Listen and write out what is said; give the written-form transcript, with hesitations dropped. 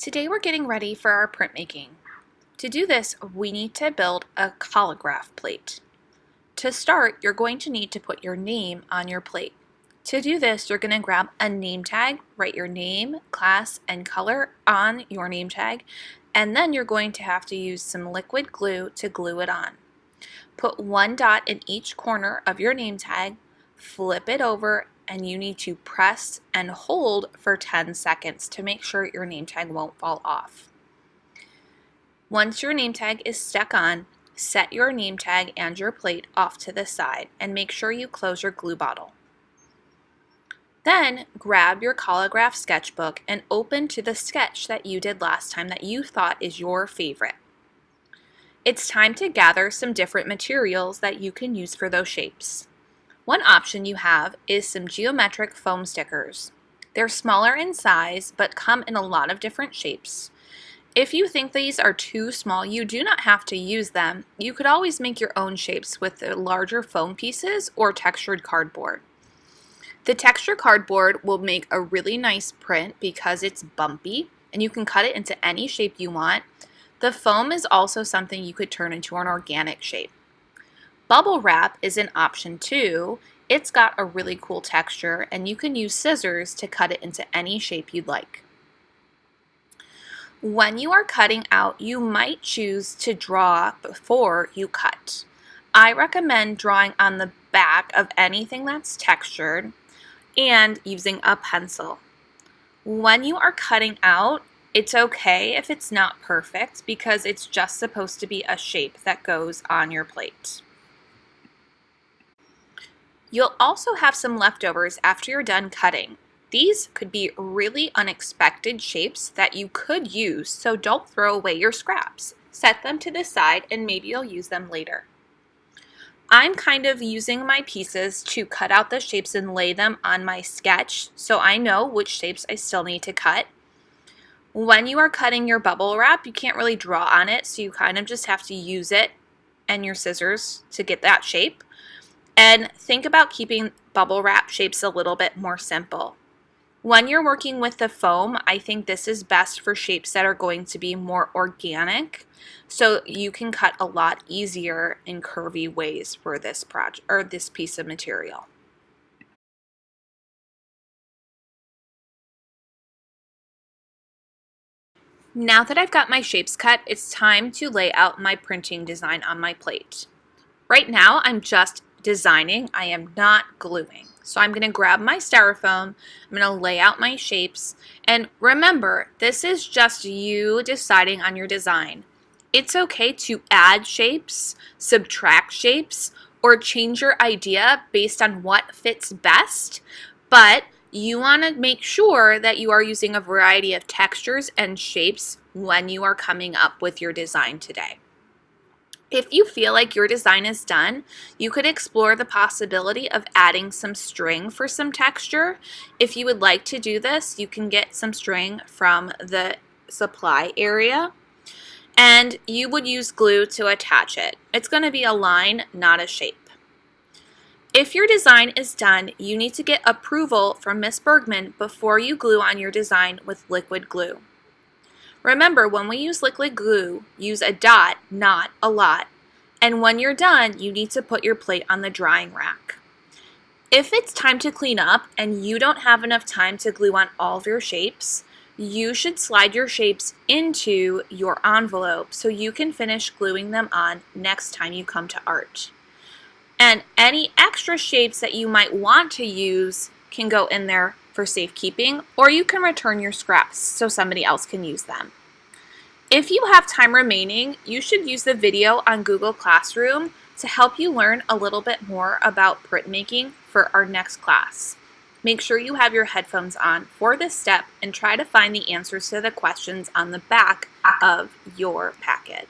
Today we're getting ready for our printmaking. To do this, we need to build a Collagraph plate. To start, you're going to need to put your name on your plate. To do this, you're going to grab a name tag, write your name, class, and color on your name tag, and then you're going to have to use some liquid glue to glue it on. Put one dot in each corner of your name tag, flip it over, and you need to press and hold for 10 seconds to make sure your name tag won't fall off. Once your name tag is stuck on, set your name tag and your plate off to the side and make sure you close your glue bottle. Then grab your Collagraph sketchbook and open to the sketch that you did last time that you thought is your favorite. It's time to gather some different materials that you can use for those shapes. One option you have is some geometric foam stickers. They're smaller in size but come in a lot of different shapes. If you think these are too small, you do not have to use them. You could always make your own shapes with the larger foam pieces or textured cardboard. The textured cardboard will make a really nice print because it's bumpy and you can cut it into any shape you want. The foam is also something you could turn into an organic shape. Bubble wrap is an option too. It's got a really cool texture and you can use scissors to cut it into any shape you'd like. When you are cutting out, you might choose to draw before you cut. I recommend drawing on the back of anything that's textured and using a pencil. When you are cutting out, it's okay if it's not perfect because it's just supposed to be a shape that goes on your plate. You'll also have some leftovers after you're done cutting. These could be really unexpected shapes that you could use, so don't throw away your scraps. Set them to the side and maybe you'll use them later. I'm kind of using my pieces to cut out the shapes and lay them on my sketch so I know which shapes I still need to cut. When you are cutting your bubble wrap, you can't really draw on it, so you kind of just have to use it and your scissors to get that shape. And think about keeping bubble wrap shapes a little bit more simple. When you're working with the foam, I think this is best for shapes that are going to be more organic, so you can cut a lot easier in curvy ways for this project or this piece of material. Now that I've got my shapes cut, it's time to lay out my printing design on my plate. Right now, I'm just designing. I am not gluing. So I'm going to grab my styrofoam, I'm going to lay out my shapes, and remember, this is just you deciding on your design. It's okay to add shapes, subtract shapes, or change your idea based on what fits best, but you want to make sure that you are using a variety of textures and shapes when you are coming up with your design today. If you feel like your design is done, you could explore the possibility of adding some string for some texture. If you would like to do this, you can get some string from the supply area, and you would use glue to attach it. It's going to be a line, not a shape. If your design is done, you need to get approval from Miss Bergman before you glue on your design with liquid glue. Remember, when we use liquid glue, use a dot, not a lot. And when you're done, you need to put your plate on the drying rack. If it's time to clean up and you don't have enough time to glue on all of your shapes, you should slide your shapes into your envelope so you can finish gluing them on next time you come to art. And any extra shapes that you might want to use can go in there for safekeeping, or you can return your scraps so somebody else can use them. If you have time remaining, you should use the video on Google Classroom to help you learn a little bit more about printmaking for our next class. Make sure you have your headphones on for this step and try to find the answers to the questions on the back of your packet.